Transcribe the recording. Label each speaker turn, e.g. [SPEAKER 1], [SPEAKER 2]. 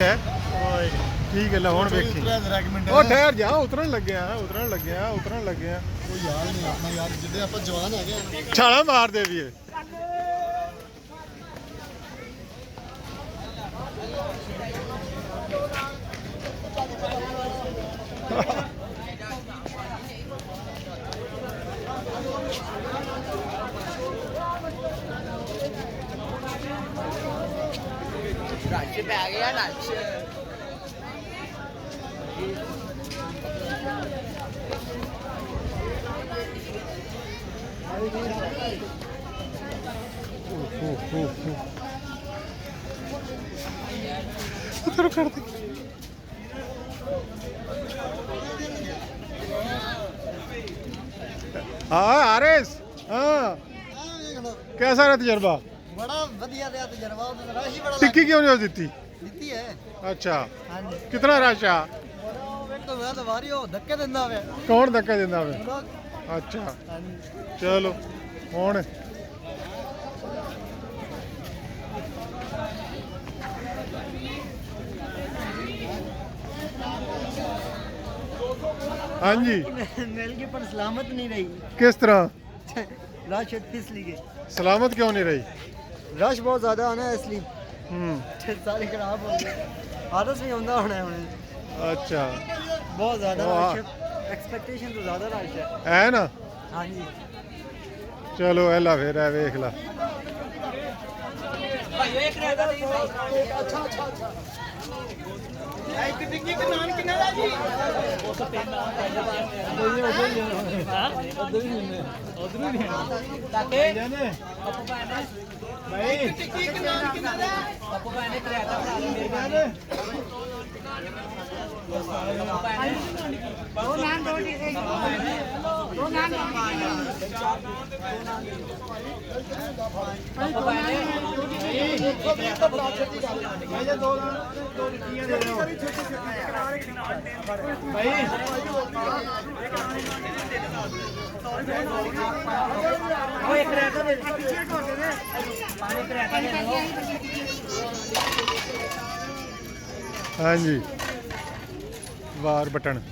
[SPEAKER 1] ठीक है हुण वेखी ओ ठहर जा उतरन लग्या छाला मार दे भी
[SPEAKER 2] रश पै गया रश
[SPEAKER 1] कर दे हाँ आरिस हाँ कैसा रहा तजर्बा
[SPEAKER 2] बड़ा वधिया रहा तजर्बा रश ही बड़ा
[SPEAKER 1] टिक्की क्यों नहीं दी
[SPEAKER 2] दी है
[SPEAKER 1] अच्छा
[SPEAKER 2] हां जी
[SPEAKER 1] कितना रश आ
[SPEAKER 2] तो मैं तो वारी हो धक्के दिंदा वे
[SPEAKER 1] कौन धक्का दिंदा वे अच्छा
[SPEAKER 2] हां जी
[SPEAKER 1] चलो हुण हाँ जी
[SPEAKER 2] मिल के पर सलामत नहीं रही
[SPEAKER 1] किस तरह
[SPEAKER 2] रश इसलिए गए
[SPEAKER 1] सलामत क्यों नहीं रही
[SPEAKER 2] रश बहुत ज्यादा आना है इसलिए सारे खराब हो गए आदत नहीं आंदा होना है
[SPEAKER 1] अच्छा
[SPEAKER 2] बहुत ज्यादा रश एक्सपेक्टेशन तो ज्यादा रश
[SPEAKER 1] है ना
[SPEAKER 2] हाँ जी
[SPEAKER 1] चलो एला फिर है वेख ला
[SPEAKER 2] अच्छा एक टिक्की का नाम कितना है जी उधर ही ताके पप्पू भाई भाई टिक्की का नाम कितना है पप्पू भाई ने कराया था मेरे दो नान दो टिक्की दो नान पप्पू भाई ने दो टिक्कियां दे दो भाई वो एक रहता दे पानी रहता दे
[SPEAKER 1] हाँ जी वार बटन